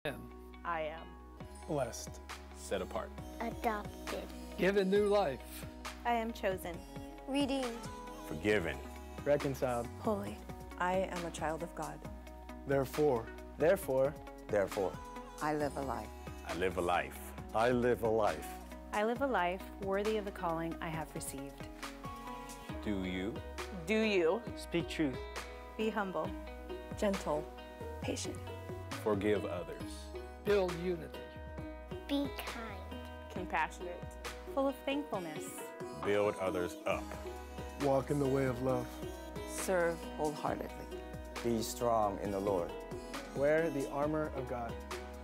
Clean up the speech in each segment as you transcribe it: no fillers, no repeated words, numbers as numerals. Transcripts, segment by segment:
I am. Blessed. Set apart. Adopted. Given new life. I am chosen. Redeemed. Forgiven. Reconciled. Holy. I am a child of God. Therefore. Therefore. I live a life. I live a life. I live a life. I live a life worthy of the calling I have received. Do you? Do you Speak truth. be humble? Gentle. Patient. Forgive others. Build unity. Be kind. Compassionate. Full of thankfulness. Build others up. Walk in the way of love. Serve wholeheartedly. Be strong in the Lord. Wear the armor of God.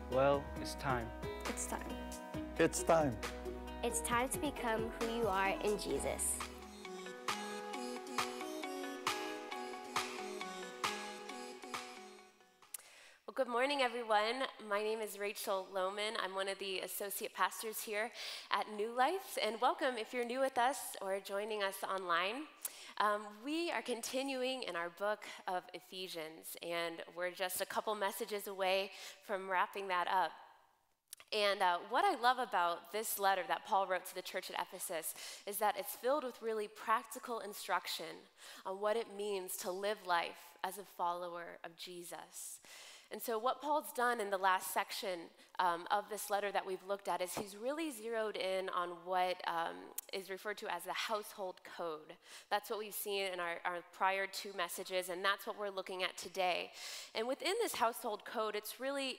Well, it's time. It's time. It's time. It's time to become who you are in Jesus. Well, good morning, everyone. My name is Rachel Lohman. I'm one of the associate pastors here at New Life, and welcome if you're new with us or joining us online. We are continuing in our book of Ephesians, and we're just a couple messages away from wrapping that up. And what I love about this letter that Paul wrote to the church at Ephesus is that it's filled with really practical instruction on what it means to live life as a follower of Jesus. And so what Paul's done in the last section of this letter that we've looked at is he's really zeroed in on what is referred to as the household code. That's what we've seen in our prior two messages, and that's what we're looking at today. And within this household code, it's really,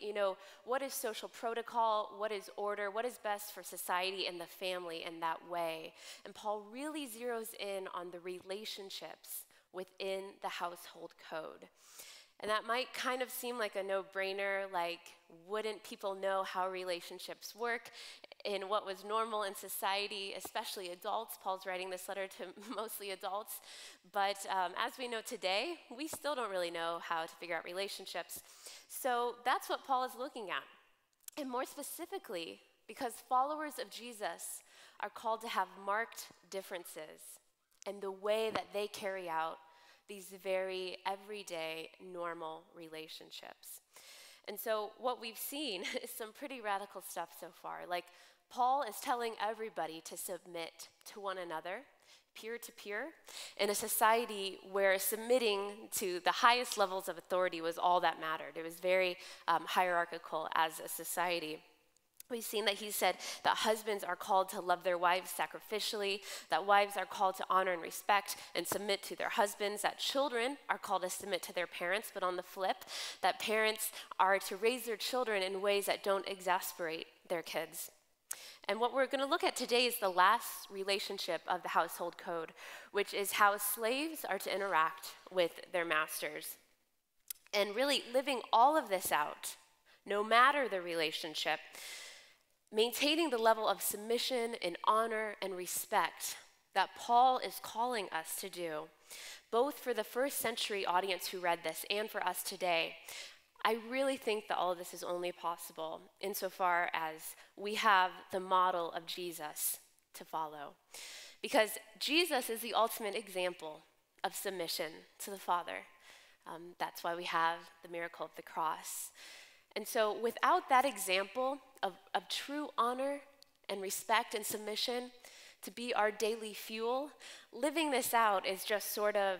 what is social protocol, what is order, what is best for society and the family in that way. And Paul really zeroes in on the relationships within the household code. And that might kind of seem like a no-brainer, like wouldn't people know how relationships work in what was normal in society, especially adults? Paul's writing this letter to mostly adults. But as we know today, we still don't really know how to figure out relationships. So that's what Paul is looking at. And more specifically, because followers of Jesus are called to have marked differences in the way that they carry out these very everyday, normal relationships. And so what we've seen is some pretty radical stuff so far. Like, Paul is telling everybody to submit to one another, peer to peer, in a society where submitting to the highest levels of authority was all that mattered. It was very hierarchical as a society. We've seen that he said that husbands are called to love their wives sacrificially, that wives are called to honor and respect and submit to their husbands, that children are called to submit to their parents, but on the flip, that parents are to raise their children in ways that don't exasperate their kids. And what we're going to look at today is the last relationship of the household code, which is how slaves are to interact with their masters. And really living all of this out, no matter the relationship, maintaining the level of submission and honor and respect that Paul is calling us to do, both for the first century audience who read this and for us today. I really think that all of this is only possible insofar as we have the model of Jesus to follow. Because Jesus is the ultimate example of submission to the Father. That's why we have the miracle of the cross. And so without that example of true honor and respect and submission to be our daily fuel, living this out is just sort of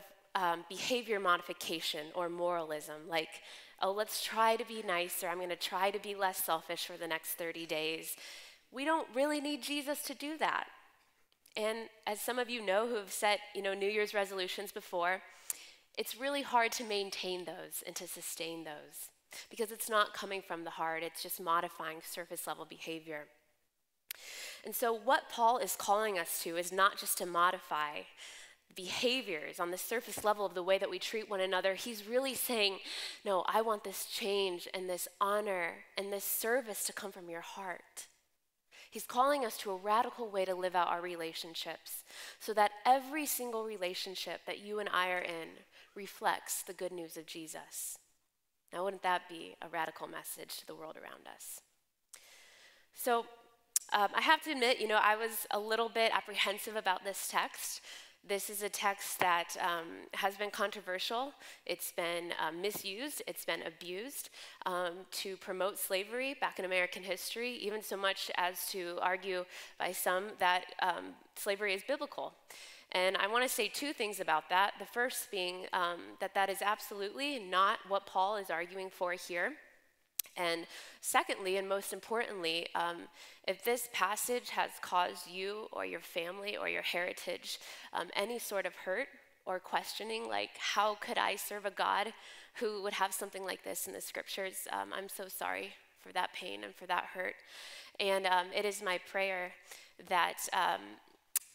behavior modification or moralism. Like, oh, let's try to be nicer. I'm going to try to be less selfish for the next 30 days. We don't really need Jesus to do that. And as some of you know who have set, New Year's resolutions before, it's really hard to maintain those and to sustain those, because it's not coming from the heart, it's just modifying surface level behavior. And so what Paul is calling us to is not just to modify behaviors on the surface level of the way that we treat one another. He's really saying, no, I want this change and this honor and this service to come from your heart. He's calling us to a radical way to live out our relationships so that every single relationship that you and I are in reflects the good news of Jesus. Now, wouldn't that be a radical message to the world around us? So I have to admit, I was a little bit apprehensive about this text This is a text that has been controversial. It's been misused. It's been abused to promote slavery back in American history, even so much as to argue by some that slavery is biblical. And I want to say two things about that. The first being that is absolutely not what Paul is arguing for here. And secondly, and most importantly, if this passage has caused you or your family or your heritage any sort of hurt or questioning, like, how could I serve a God who would have something like this in the scriptures? I'm so sorry for that pain and for that hurt. And it is my prayer that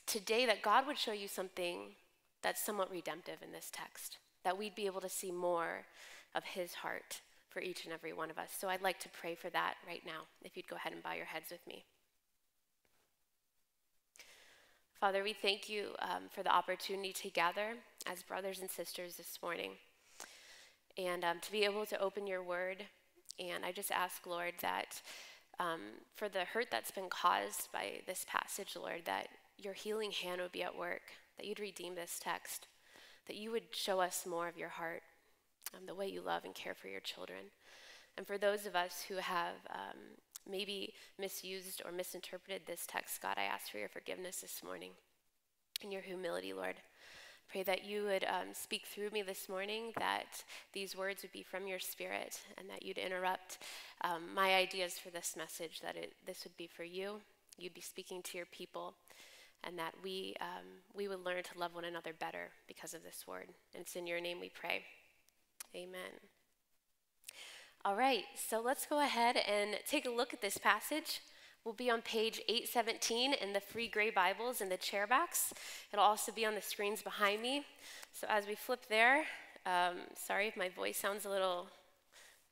today that God would show you something that's somewhat redemptive in this text, that we'd be able to see more of his heart for each and every one of us. So I'd like to pray for that right now, if you'd go ahead and bow your heads with me. Father, we thank you for the opportunity to gather as brothers and sisters this morning and to be able to open your word. And I just ask, Lord, that for the hurt that's been caused by this passage, Lord, that your healing hand would be at work, that you'd redeem this text, that you would show us more of your heart, the way you love and care for your children. And for those of us who have maybe misused or misinterpreted this text, God, I ask for your forgiveness this morning. In your humility, Lord, pray that you would speak through me this morning, that these words would be from your Spirit, and that you'd interrupt my ideas for this message, that this would be for you, you'd be speaking to your people, and that we would learn to love one another better because of this word. And it's in your name we pray. Amen. All right, so let's go ahead and take a look at this passage. We'll be on page 817 in the free gray Bibles in the chair backs. It'll also be on the screens behind me. So as we flip there, sorry if my voice sounds a little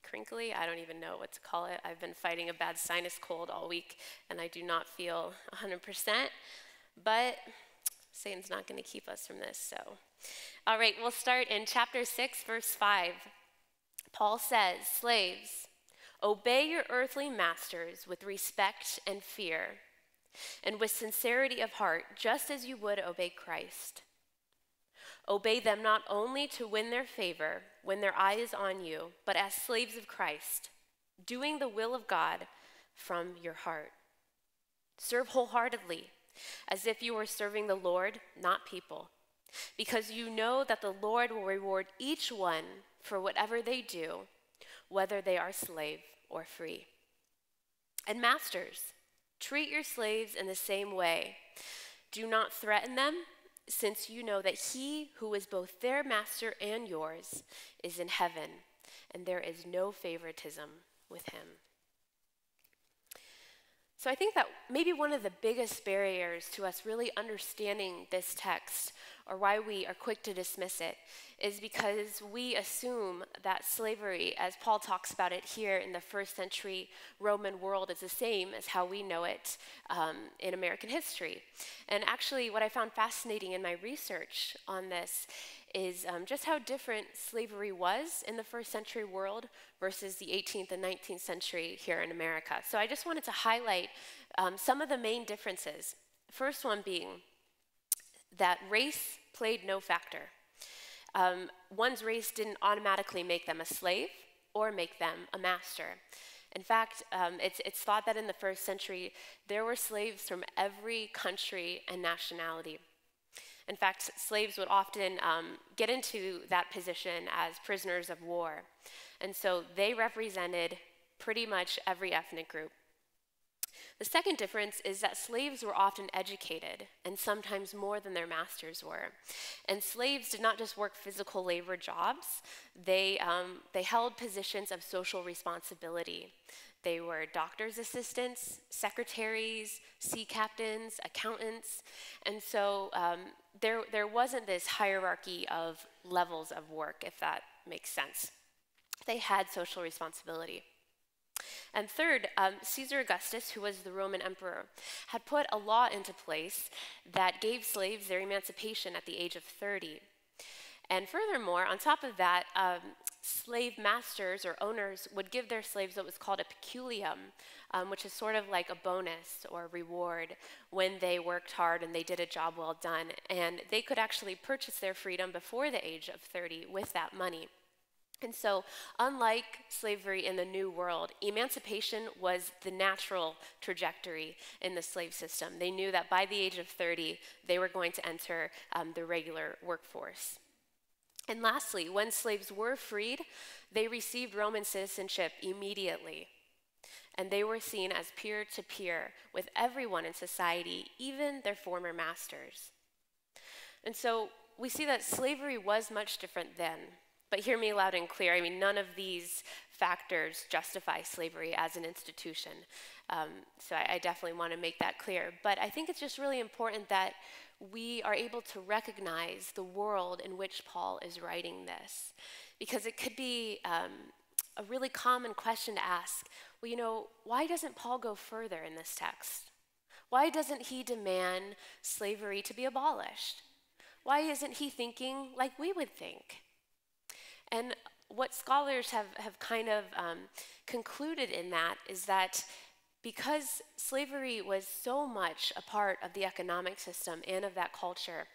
crinkly. I don't even know what to call it. I've been fighting a bad sinus cold all week, and I do not feel 100%. But Satan's not going to keep us from this, so. All right, we'll start in chapter 6, verse 5. Paul says, "Slaves, obey your earthly masters with respect and fear, and with sincerity of heart, just as you would obey Christ. Obey them not only to win their favor when their eye is on you, but as slaves of Christ, doing the will of God from your heart. Serve wholeheartedly, as if you were serving the Lord, not people, because you know that the Lord will reward each one for whatever they do, whether they are slave or free. And masters, treat your slaves in the same way. Do not threaten them, since you know that he who is both their master and yours is in heaven, and there is no favoritism with him." So I think that maybe one of the biggest barriers to us really understanding this text, or why we are quick to dismiss it, is because we assume that slavery, as Paul talks about it here in the first century Roman world, is the same as how we know it in American history. And actually, what I found fascinating in my research on this is just how different slavery was in the first century world versus the 18th and 19th century here in America. So I just wanted to highlight some of the main differences. First one being that race played no factor. One's race didn't automatically make them a slave or make them a master. In fact, it's thought that in the first century, there were slaves from every country and nationality. In fact, slaves would often get into that position as prisoners of war. And so they represented pretty much every ethnic group. The second difference is that slaves were often educated, and sometimes more than their masters were. And slaves did not just work physical labor jobs, they held positions of social responsibility. They were doctor's assistants, secretaries, sea captains, accountants, and so there wasn't this hierarchy of levels of work, if that makes sense. They had social responsibility. And third, Caesar Augustus, who was the Roman emperor, had put a law into place that gave slaves their emancipation at the age of 30. And furthermore, on top of that, slave masters or owners would give their slaves what was called a peculium, which is sort of like a bonus or reward when they worked hard and they did a job well done. And they could actually purchase their freedom before the age of 30 with that money. And so, unlike slavery in the New World, emancipation was the natural trajectory in the slave system. They knew that by the age of 30, they were going to enter the regular workforce. And lastly, when slaves were freed, they received Roman citizenship immediately. And they were seen as peer to peer with everyone in society, even their former masters. And so we see that slavery was much different then. But hear me loud and clear. I mean, none of these factors justify slavery as an institution. So I definitely want to make that clear. But I think it's just really important that we are able to recognize the world in which Paul is writing this. Because it could be a really common question to ask. Well, you know, why doesn't Paul go further in this text? Why doesn't he demand slavery to be abolished? Why isn't he thinking like we would think? And what scholars have kind of concluded in that is that because slavery was so much a part of the economic system and of that culture,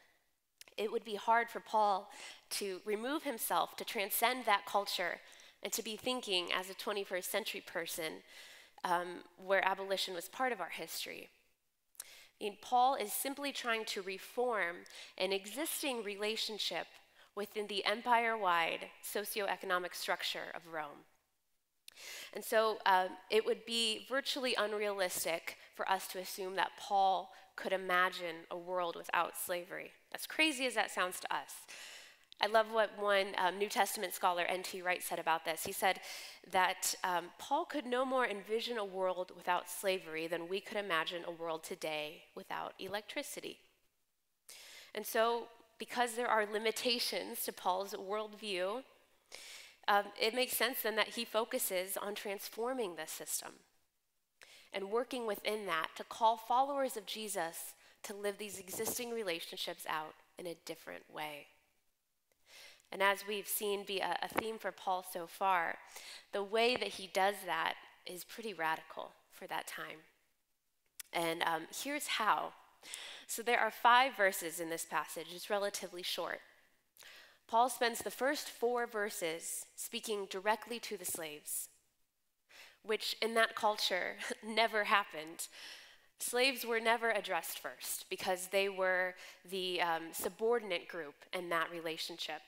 it would be hard for Paul to remove himself, to transcend that culture, and to be thinking as a 21st century person where abolition was part of our history. I mean, Paul is simply trying to reform an existing relationship within the empire-wide socioeconomic structure of Rome. And so it would be virtually unrealistic for us to assume that Paul could imagine a world without slavery, as crazy as that sounds to us. I love what one New Testament scholar, N.T. Wright, said about this. He said that Paul could no more envision a world without slavery than we could imagine a world today without electricity. And so, because there are limitations to Paul's worldview, it makes sense then that he focuses on transforming this system and working within that to call followers of Jesus to live these existing relationships out in a different way. And as we've seen be a theme for Paul so far, the way that he does that is pretty radical for that time. And here's how. So there are 5 verses in this passage. It's relatively short. Paul spends the first 4 verses speaking directly to the slaves, which in that culture never happened. Slaves were never addressed first because they were the subordinate group in that relationship,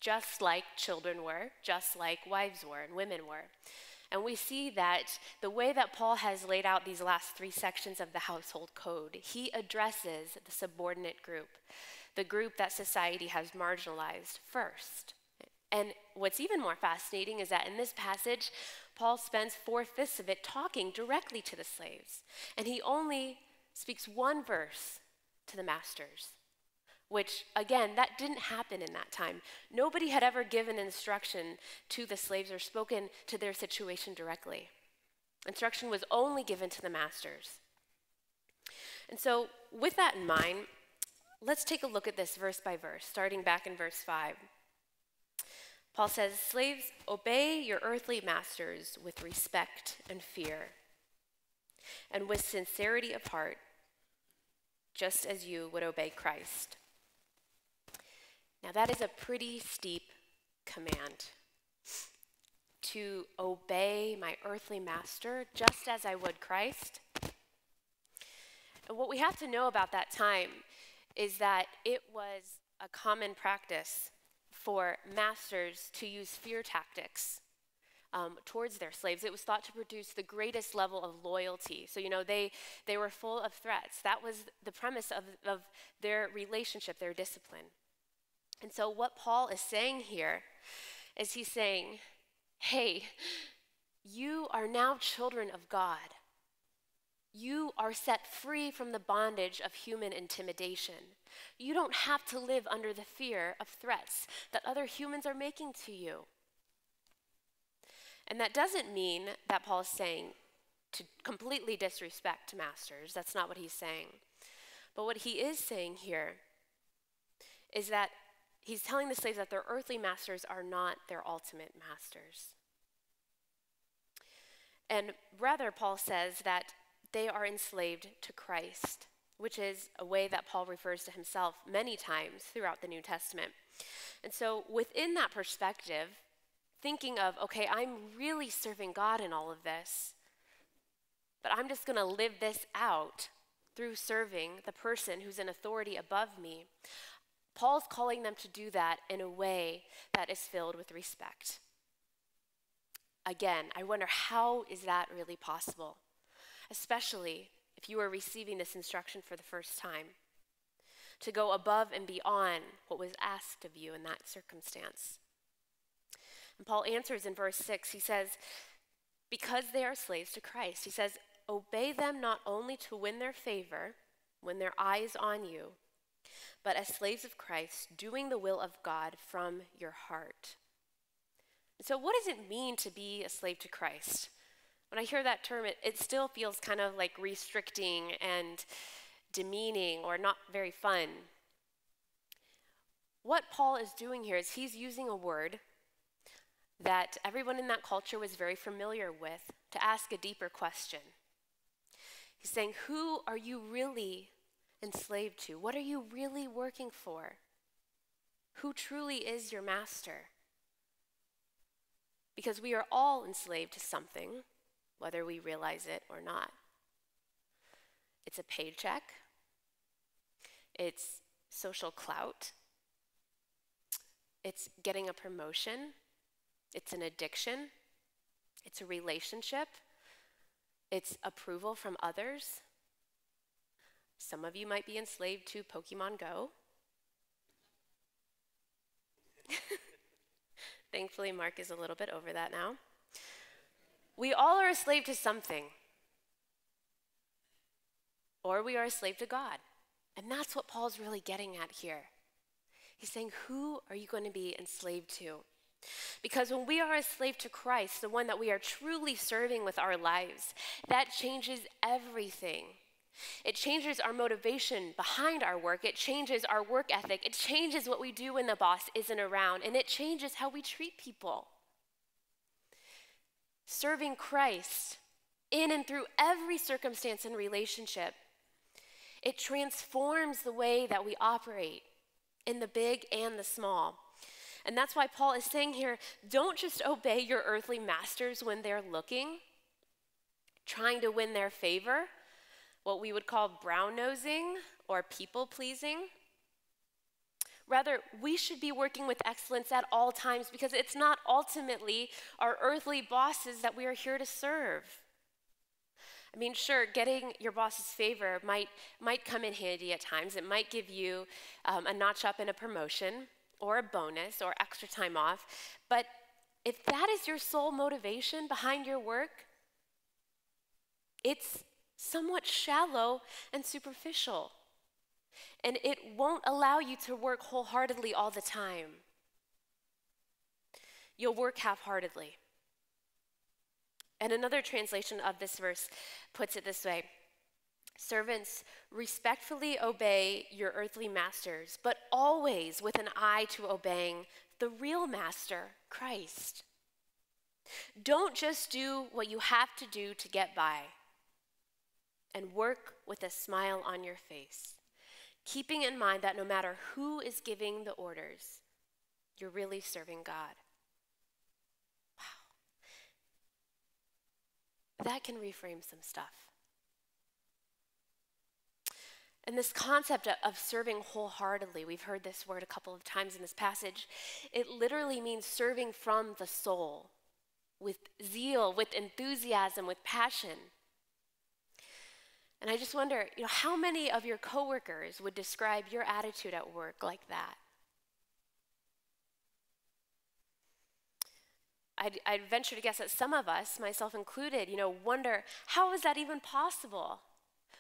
just like children were, just like wives were and women were. And we see that the way that Paul has laid out these last 3 sections of the household code, he addresses the subordinate group, the group that society has marginalized first. And what's even more fascinating is that in this passage, Paul spends 4/5 of it talking directly to the slaves. And he only speaks 1 verse to the masters, which, again, that didn't happen in that time. Nobody had ever given instruction to the slaves or spoken to their situation directly. Instruction was only given to the masters. And so, with that in mind, let's take a look at this verse by verse, starting back in verse 5. Paul says, "Slaves, obey your earthly masters with respect and fear, and with sincerity of heart, just as you would obey Christ." Now that is a pretty steep command, to obey my earthly master just as I would Christ. And what we have to know about that time is that it was a common practice for masters to use fear tactics towards their slaves. It was thought to produce the greatest level of loyalty. So, they were full of threats. That was the premise of their relationship, their discipline. And so what Paul is saying here is he's saying, hey, you are now children of God. You are set free from the bondage of human intimidation. You don't have to live under the fear of threats that other humans are making to you. And that doesn't mean that Paul is saying to completely disrespect masters. That's not what he's saying. But what he is saying here is that He's telling the slaves that their earthly masters are not their ultimate masters. And rather, Paul says that they are enslaved to Christ, which is a way that Paul refers to himself many times throughout the New Testament. And so within that perspective, thinking of, okay, I'm really serving God in all of this, but I'm just going to live this out through serving the person who's in authority above me. Paul's calling them to do that in a way that is filled with respect. Again, I wonder, how is that really possible? Especially if you are receiving this instruction for the first time, to go above and beyond what was asked of you in that circumstance. And Paul answers in verse 6, he says, because they are slaves to Christ, he says, obey them not only to win their favor when their eye is on you, but as slaves of Christ, doing the will of God from your heart. So what does it mean to be a slave to Christ? When I hear that term, it still feels kind of like restricting and demeaning or not very fun. What Paul is doing here is he's using a word that everyone in that culture was very familiar with to ask a deeper question. He's saying, who are you really enslaved to? What are you really working for? Who truly is your master? Because we are all enslaved to something, whether we realize it or not. It's a paycheck. It's social clout. It's getting a promotion. It's an addiction. It's a relationship. It's approval from others. Some of you might be enslaved to Pokemon Go. Thankfully, Mark is a little bit over that now. We all are a slave to something. Or we are a slave to God. And that's what Paul's really getting at here. He's saying, who are you going to be enslaved to? Because when we are a slave to Christ, the one that we are truly serving with our lives, that changes everything. It changes our motivation behind our work. It changes our work ethic. It changes what we do when the boss isn't around. And it changes how we treat people. Serving Christ in and through every circumstance and relationship, it transforms the way that we operate in the big and the small. And that's why Paul is saying here, don't just obey your earthly masters when they're looking, trying to win their favor, what we would call brown-nosing or people-pleasing. Rather, we should be working with excellence at all times because it's not ultimately our earthly bosses that we are here to serve. I mean, sure, getting your boss's favor might come in handy at times. It might give you a notch up in a promotion or a bonus or extra time off. But if that is your sole motivation behind your work, it's somewhat shallow and superficial. And it won't allow you to work wholeheartedly all the time. You'll work half-heartedly. And another translation of this verse puts it this way: servants, respectfully obey your earthly masters, but always with an eye to obeying the real master, Christ. Don't just do what you have to do to get by, and work with a smile on your face, keeping in mind that no matter who is giving the orders, you're really serving God. Wow. That can reframe some stuff. And this concept of serving wholeheartedly, we've heard this word a couple of times in this passage. It literally means serving from the soul, with zeal, with enthusiasm, with passion. And I just wonder, how many of your coworkers would describe your attitude at work like that? I'd venture to guess that some of us, myself included, wonder, how is that even possible?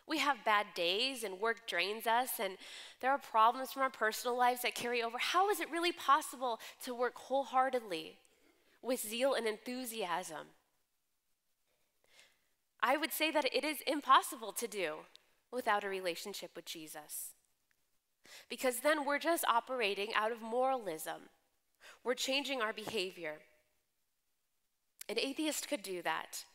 We have bad days and work drains us, and there are problems from our personal lives that carry over. How is it really possible to work wholeheartedly with zeal and enthusiasm? I would say that it is impossible to do without a relationship with Jesus. because then we're just operating out of moralism. We're changing our behavior. An atheist could do that.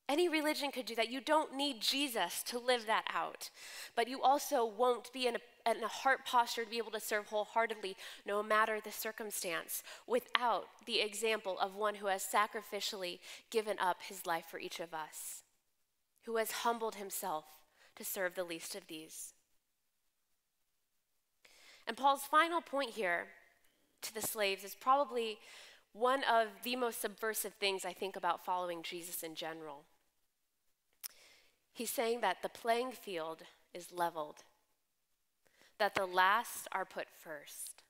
Any religion could do that. You don't need Jesus to live that out. But you also won't be in a heart posture to be able to serve wholeheartedly, no matter the circumstance, without the example of one who has sacrificially given up his life for each of us, who has humbled himself to serve the least of these. And Paul's final point here to the slaves is probably one of the most subversive things I think about following Jesus in general. He's saying that the playing field is leveled, that the last are put first,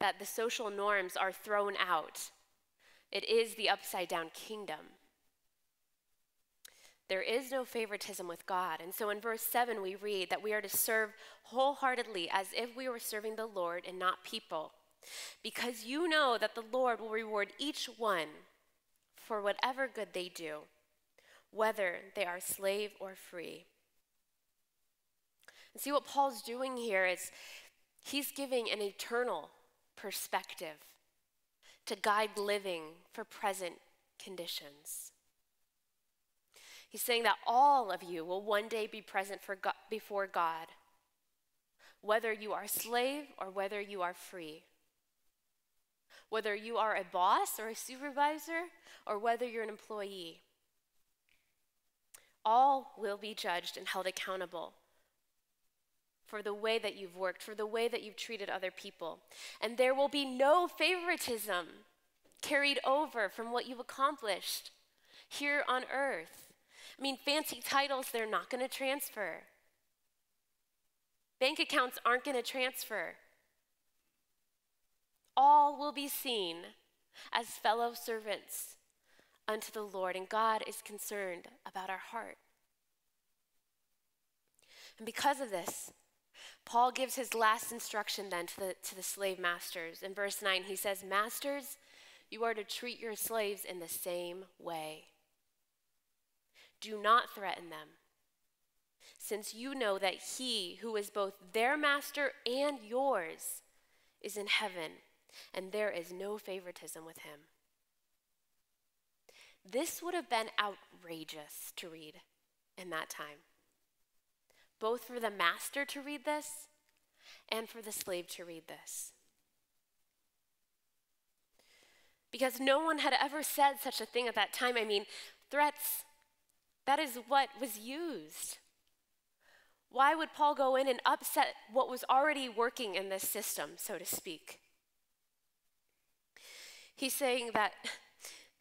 that the social norms are thrown out. It is the upside down kingdom. There is no favoritism with God. And so in verse 7, we read that we are to serve wholeheartedly as if we were serving the Lord and not people, because you know that the Lord will reward each one for whatever good they do, whether they are slave or free. And see, what Paul's doing here is he's giving an eternal perspective to guide living for present conditions. He's saying that all of you will one day be present before God, whether you are a slave or whether you are free, whether you are a boss or a supervisor or whether you're an employee. All will be judged and held accountable for the way that you've worked, for the way that you've treated other people. And there will be no favoritism carried over from what you've accomplished here on earth. I mean, fancy titles, they're not going to transfer. Bank accounts aren't going to transfer. All will be seen as fellow servants unto the Lord, and God is concerned about our heart. And because of this, Paul gives his last instruction then to the slave masters. In verse 9, he says, "Masters, you are to treat your slaves in the same way. Do not threaten them, since you know that he who is both their master and yours is in heaven, and there is no favoritism with him." This would have been outrageous to read in that time, both for the master to read this and for the slave to read this. Because no one had ever said such a thing at that time. I mean, threats, that is what was used. Why would Paul go in and upset what was already working in this system, so to speak? He's saying that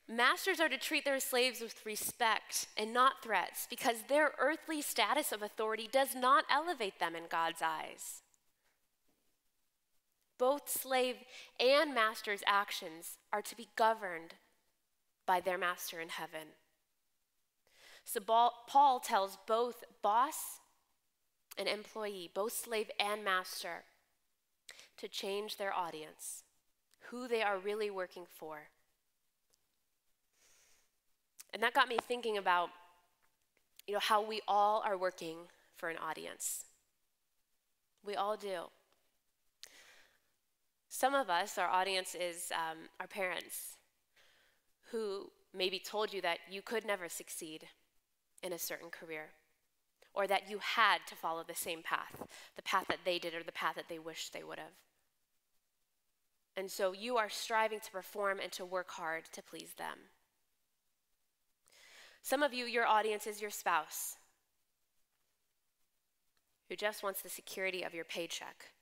masters are to treat their slaves with respect and not threats, because their earthly status of authority does not elevate them in God's eyes. Both slave and master's actions are to be governed by their master in heaven. So Paul tells both boss and employee, both slave and master, to change their audience, who they are really working for. And that got me thinking about, how we all are working for an audience. We all do. Some of us, our audience is our parents, who maybe told you that you could never succeed in a certain career, or that you had to follow the same path, the path that they did or the path that they wished they would have. And so you are striving to perform and to work hard to please them. Some of you, your audience is your spouse, who just wants the security of your paycheck.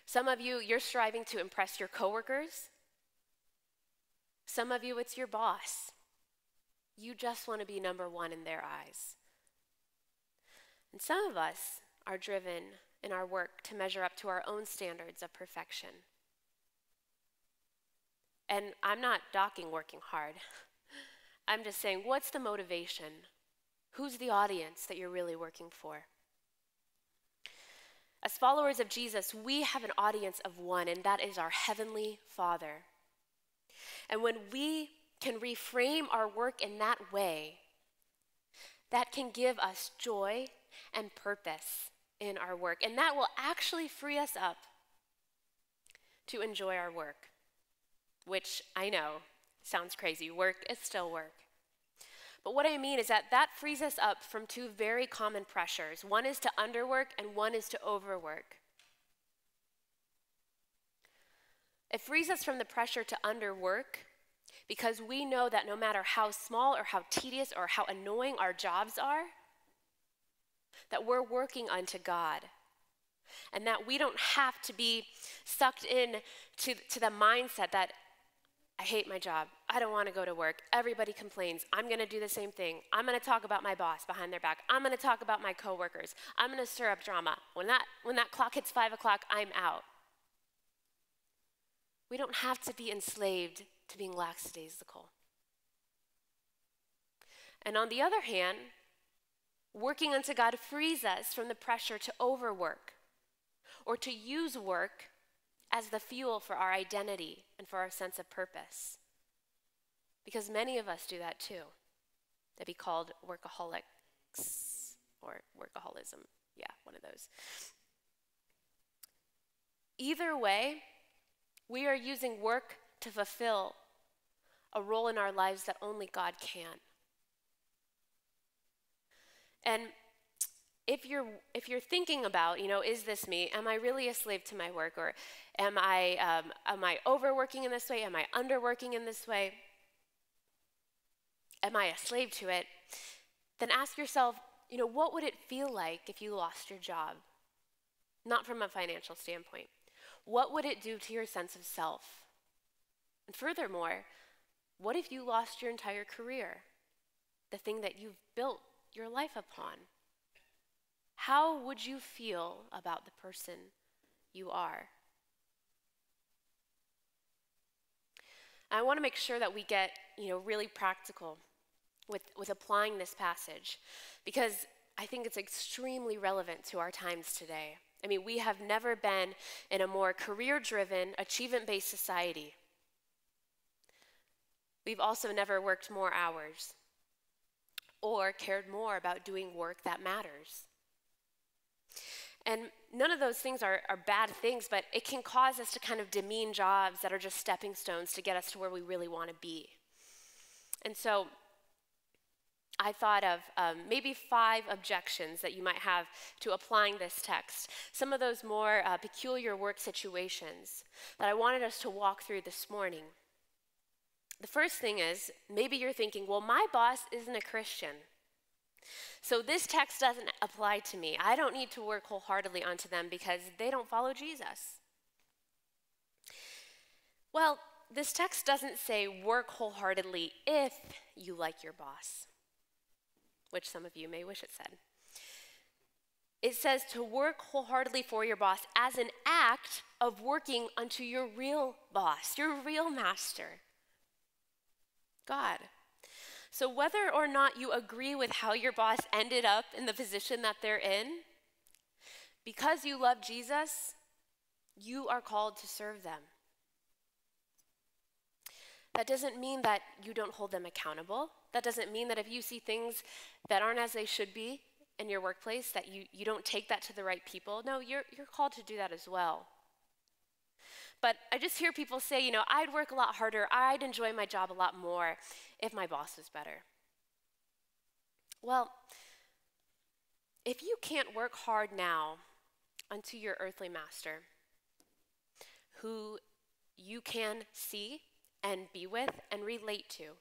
Some of you, you're striving to impress your coworkers. Some of you, it's your boss. You just want to be number one in their eyes. And some of us are driven in our work to measure up to our own standards of perfection. And I'm not docking working hard. I'm just saying, what's the motivation? Who's the audience that you're really working for? As followers of Jesus, we have an audience of one, and that is our Heavenly Father. And when we can reframe our work in that way, that can give us joy and purpose in our work, and that will actually free us up to enjoy our work, which I know sounds crazy. Work is still work. But what I mean is that frees us up from two very common pressures. One is to underwork and one is to overwork. It frees us from the pressure to underwork because we know that no matter how small or how tedious or how annoying our jobs are, that we're working unto God, and that we don't have to be sucked in to the mindset that I hate my job, I don't want to go to work, everybody complains, I'm going to do the same thing, I'm going to talk about my boss behind their back, I'm going to talk about my coworkers, I'm going to stir up drama. When that clock hits 5 o'clock, I'm out. We don't have to be enslaved to being lackadaisical. And on the other hand, working unto God frees us from the pressure to overwork or to use work as the fuel for our identity and for our sense of purpose. Because many of us do that too. They'd be called workaholics or workaholism. Yeah, one of those. Either way, we are using work to fulfill a role in our lives that only God can. And if you're thinking about, is this me? Am I really a slave to my work? Or am I overworking in this way? Am I underworking in this way? Am I a slave to it? Then ask yourself, what would it feel like if you lost your job? Not from a financial standpoint. What would it do to your sense of self? And furthermore, what if you lost your entire career? The thing that you've built your life upon? How would you feel about the person you are? I want to make sure that we get, really practical with applying this passage, because I think it's extremely relevant to our times today. I mean, we have never been in a more career-driven, achievement-based society. We've also never worked more hours or cared more about doing work that matters. And none of those things are bad things, but it can cause us to kind of demean jobs that are just stepping stones to get us to where we really want to be. And so I thought of maybe 5 objections that you might have to applying this text. Some of those more peculiar work situations that I wanted us to walk through this morning. The first thing is, maybe you're thinking, well, my boss isn't a Christian, so this text doesn't apply to me. I don't need to work wholeheartedly onto them because they don't follow Jesus. Well, this text doesn't say work wholeheartedly if you like your boss, which some of you may wish it said. It says to work wholeheartedly for your boss as an act of working unto your real boss, your real master, God. So whether or not you agree with how your boss ended up in the position that they're in, because you love Jesus, you are called to serve them. That doesn't mean that you don't hold them accountable. That doesn't mean that if you see things that aren't as they should be in your workplace, that you don't take that to the right people. No, you're called to do that as well. But I just hear people say, I'd work a lot harder, I'd enjoy my job a lot more if my boss was better. Well, if you can't work hard now unto your earthly master, who you can see and be with and relate to,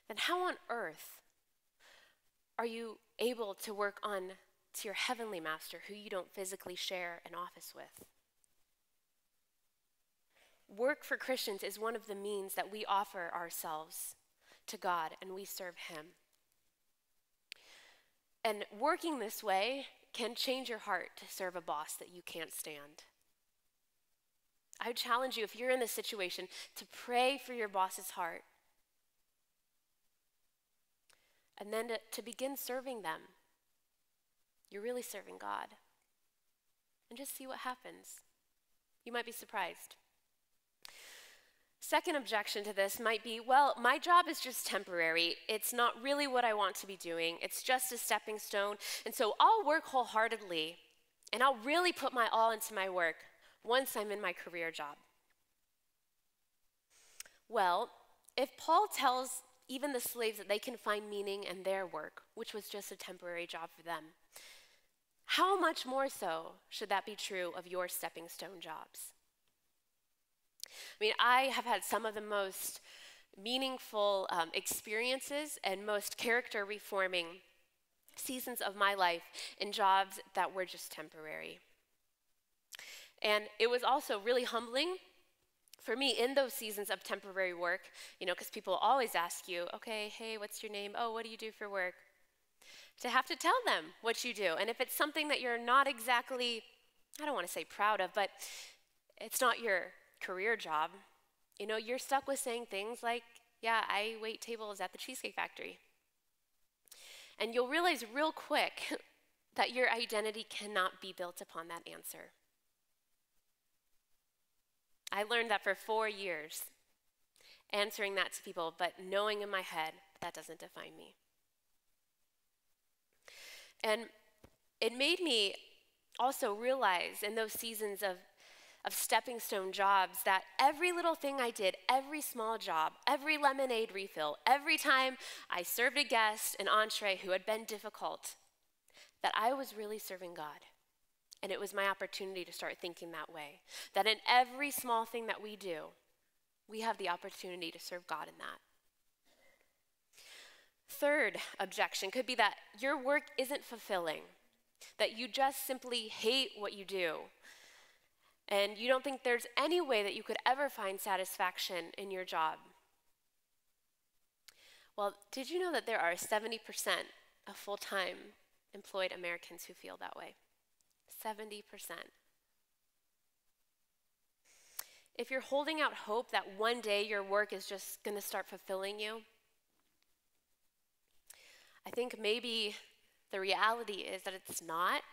then how on earth are you able to work on to your heavenly master who you don't physically share an office with? Work for Christians is one of the means that we offer ourselves to God and we serve him. And working this way can change your heart to serve a boss that you can't stand. I would challenge you, if you're in this situation, to pray for your boss's heart. And then to begin serving them. You're really serving God. And just see what happens. You might be surprised. Second objection to this might be, well, my job is just temporary. It's not really what I want to be doing. It's just a stepping stone. And so I'll work wholeheartedly And I'll really put my all into my work once I'm in my career job. Well, if Paul tells even the slaves that they can find meaning in their work, which was just a temporary job for them, how much more so should that be true of your stepping stone jobs? I mean, I have had some of the most meaningful experiences and most character reforming seasons of my life in jobs that were just temporary. And it was also really humbling for me in those seasons of temporary work, because people always ask you, okay, hey, what's your name? Oh, what do you do for work? To have to tell them what you do. And if it's something that you're not exactly, I don't want to say proud of, but it's not your career job, you're stuck with saying things like, yeah, I wait tables at the Cheesecake Factory. And you'll realize real quick that your identity cannot be built upon that answer. I learned that for 4 years, answering that to people, but knowing in my head that doesn't define me. And it made me also realize in those seasons of stepping stone jobs that every little thing I did, every small job, every lemonade refill, every time I served a guest an entree who had been difficult, that I was really serving God. And it was my opportunity to start thinking that way. That in every small thing that we do, we have the opportunity to serve God in that. Third objection could be that your work isn't fulfilling, that you just simply hate what you do, and you don't think there's any way that you could ever find satisfaction in your job. Well, did you know that there are 70% of full-time employed Americans who feel that way? 70%. If you're holding out hope that one day your work is just going to start fulfilling you, I think maybe the reality is that it's not,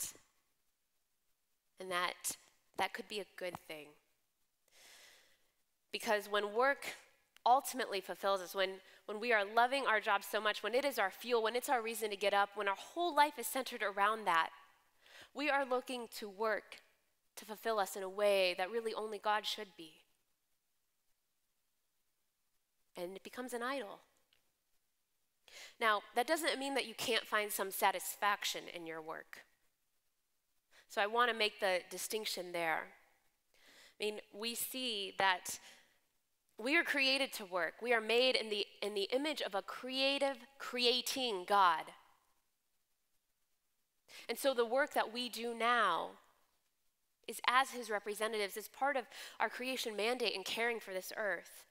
and that could be a good thing. Because when work ultimately fulfills us, when we are loving our job so much, when it is our fuel, when it's our reason to get up, when our whole life is centered around that, we are looking to work to fulfill us in a way that really only God should be. And it becomes an idol. Now, that doesn't mean that you can't find some satisfaction in your work. So I want to make the distinction there. I mean, we see that we are created to work. We are made in the image of a creative, creating God. And so the work that we do now is as his representatives, is part of our creation mandate in caring for this earth.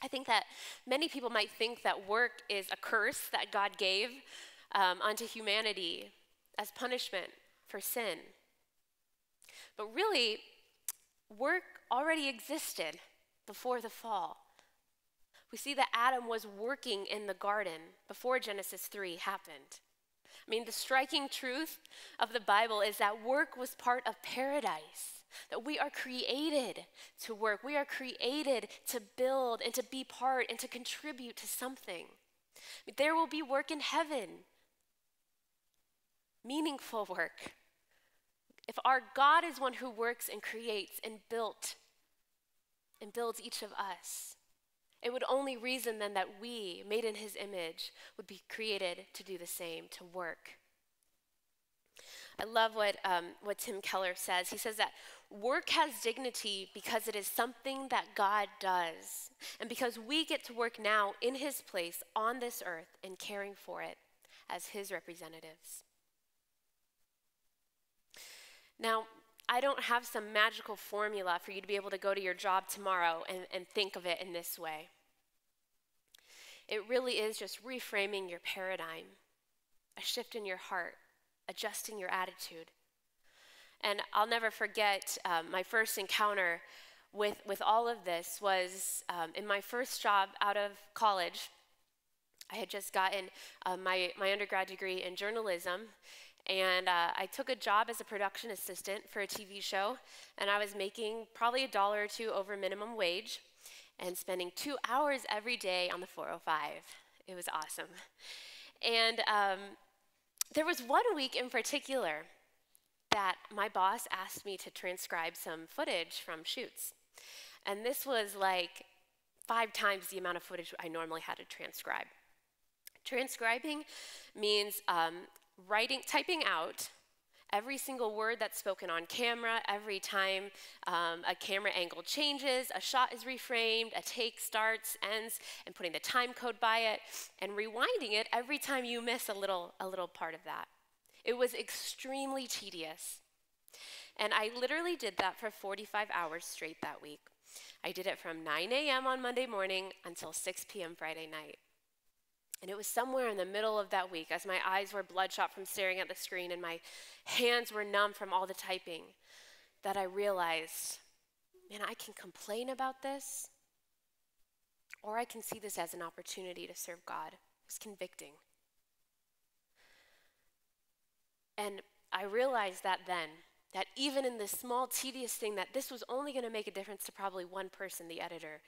I think that many people might think that work is a curse that God gave unto humanity as punishment for sin. But really, work already existed before the fall. We see that Adam was working in the garden before Genesis 3 happened. I mean, the striking truth of the Bible is that work was part of paradise, that we are created to work. We are created to build and to be part and to contribute to something. There will be work in heaven, meaningful work. If our God is one who works and creates and builds each of us, it would only reason then that we, made in his image, would be created to do the same, to work. I love what Tim Keller says. He says that work has dignity because it is something that God does, and because we get to work now in his place on this earth and caring for it as his representatives. Now, I don't have some magical formula for you to be able to go to your job tomorrow and think of it in this way. It really is just reframing your paradigm, a shift in your heart, adjusting your attitude. And I'll never forget my first encounter with all of this was in my first job out of college. I had just gotten my undergrad degree in journalism, and I took a job as a production assistant for a TV show, and I was making probably $1 or $2 over minimum wage and spending 2 hours every day on the 405. It was awesome. And there was one week in particular, that my boss asked me to transcribe some footage from shoots. And this was like 5 times the amount of footage I normally had to transcribe. Transcribing means typing out every single word that's spoken on camera, every time a camera angle changes, a shot is reframed, a take starts, ends, and putting the time code by it, and rewinding it every time you miss a little part of that. It was extremely tedious. And I literally did that for 45 hours straight that week. I did it from 9 a.m. on Monday morning until 6 p.m. Friday night. And it was somewhere in the middle of that week, as my eyes were bloodshot from staring at the screen and my hands were numb from all the typing, that I realized, man, I can complain about this, or I can see this as an opportunity to serve God. It was convicting. And I realized that then, that even in this small, tedious thing, that this was only going to make a difference to probably one person, the editor.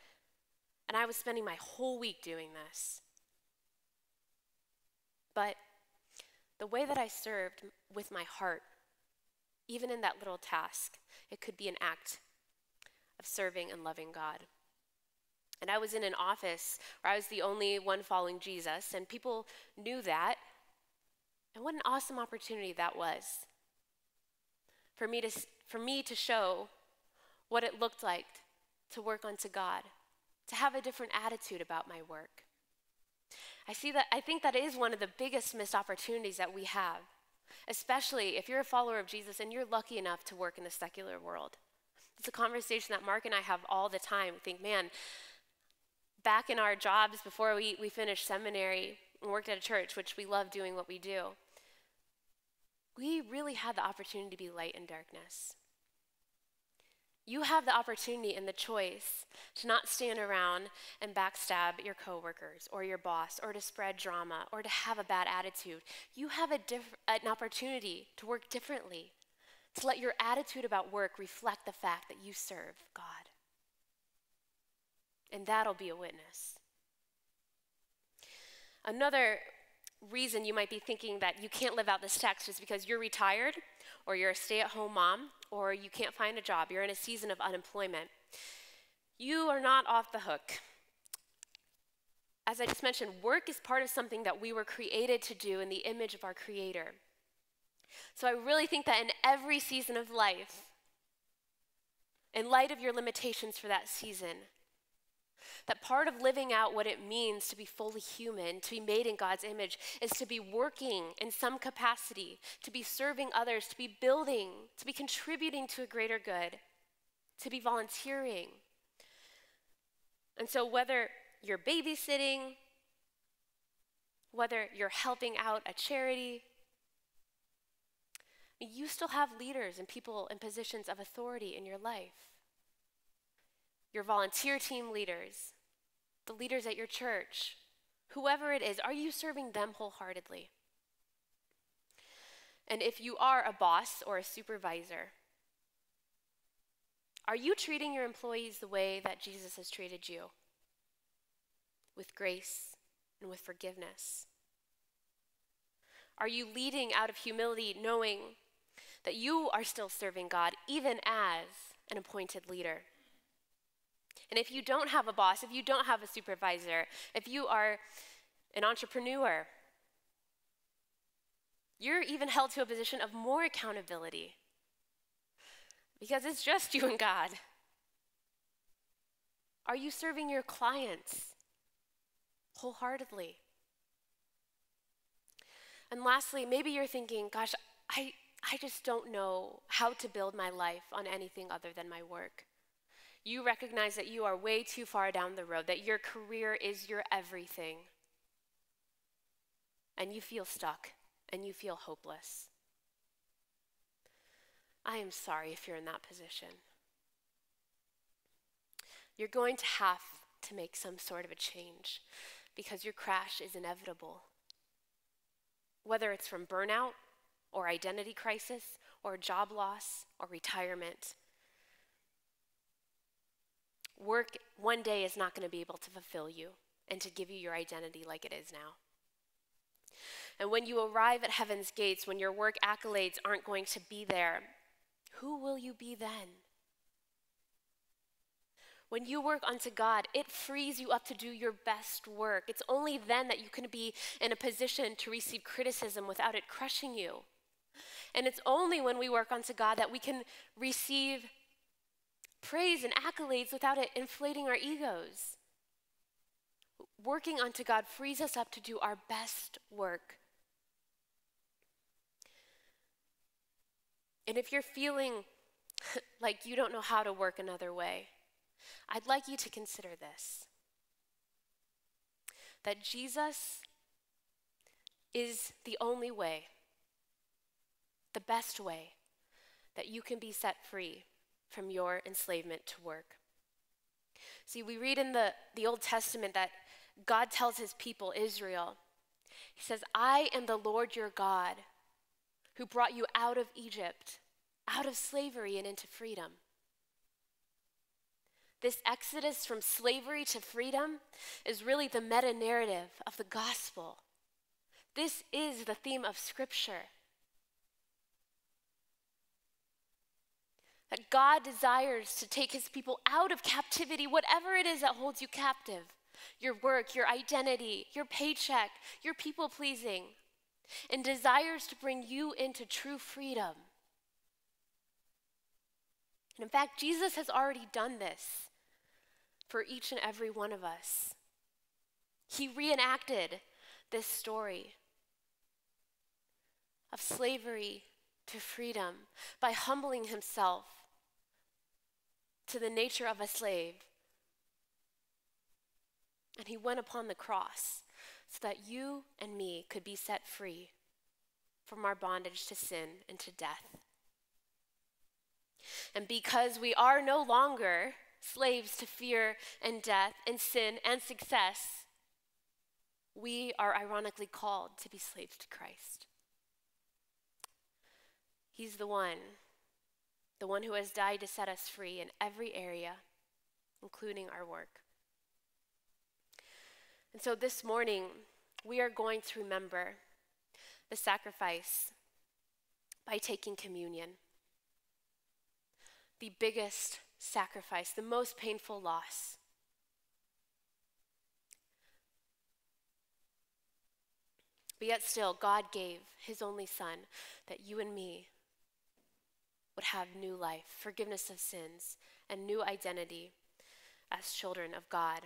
And I was spending my whole week doing this. But the way that I served with my heart, even in that little task, it could be an act of serving and loving God. And I was in an office where I was the only one following Jesus, and people knew that. And what an awesome opportunity that was for me to show what it looked like to work unto God, to have a different attitude about my work. I think that is one of the biggest missed opportunities that we have, especially if you're a follower of Jesus and you're lucky enough to work in the secular world. It's a conversation that Mark and I have all the time. We think, man, back in our jobs before we finished seminary and worked at a church, which we love doing what we do, we really had the opportunity to be light in darkness. You have the opportunity and the choice to not stand around and backstab your coworkers or your boss or to spread drama or to have a bad attitude. You have an opportunity to work differently, to let your attitude about work reflect the fact that you serve God. And that'll be a witness. Another reason you might be thinking that you can't live out this text is because you're retired, or you're a stay-at-home mom, or you can't find a job. You're in a season of unemployment. You are not off the hook. As I just mentioned, work is part of something that we were created to do in the image of our Creator. So I really think that in every season of life, in light of your limitations for that season, that part of living out what it means to be fully human, to be made in God's image, is to be working in some capacity, to be serving others, to be building, to be contributing to a greater good, to be volunteering. And so whether you're babysitting, whether you're helping out a charity, you still have leaders and people in positions of authority in your life. Your volunteer team leaders, the leaders at your church, whoever it is, are you serving them wholeheartedly? And if you are a boss or a supervisor, are you treating your employees the way that Jesus has treated you? With grace and with forgiveness? Are you leading out of humility, knowing that you are still serving God, even as an appointed leader? And if you don't have a boss, if you don't have a supervisor, if you are an entrepreneur, you're even held to a position of more accountability because it's just you and God. Are you serving your clients wholeheartedly? And lastly, maybe you're thinking, gosh, I just don't know how to build my life on anything other than my work. You recognize that you are way too far down the road, that your career is your everything, and you feel stuck, and you feel hopeless. I am sorry if you're in that position. You're going to have to make some sort of a change because your crash is inevitable. Whether it's from burnout or identity crisis or job loss or retirement, work one day is not going to be able to fulfill you and to give you your identity like it is now. And when you arrive at heaven's gates, when your work accolades aren't going to be there, who will you be then? When you work unto God, it frees you up to do your best work. It's only then that you can be in a position to receive criticism without it crushing you. And it's only when we work unto God that we can receive praise and accolades without it inflating our egos. Working unto God frees us up to do our best work. And if you're feeling like you don't know how to work another way, I'd like you to consider this: that Jesus is the only way, the best way, that you can be set free from your enslavement to work. See, we read in the Old Testament that God tells his people, Israel, he says, I am the Lord your God who brought you out of Egypt, out of slavery and into freedom. This exodus from slavery to freedom is really the meta-narrative of the gospel. This is the theme of Scripture. That God desires to take his people out of captivity, whatever it is that holds you captive. Your work, your identity, your paycheck, your people-pleasing, and desires to bring you into true freedom. And in fact, Jesus has already done this for each and every one of us. He reenacted this story of slavery to freedom by humbling himself to the nature of a slave. And he went upon the cross so that you and me could be set free from our bondage to sin and to death. And because we are no longer slaves to fear and death and sin and success, we are ironically called to be slaves to Christ. He's the one who has died to set us free in every area, including our work. And so this morning, we are going to remember the sacrifice by taking communion. The biggest sacrifice, the most painful loss. But yet still, God gave his only Son that you and me would have new life, forgiveness of sins, and new identity as children of God.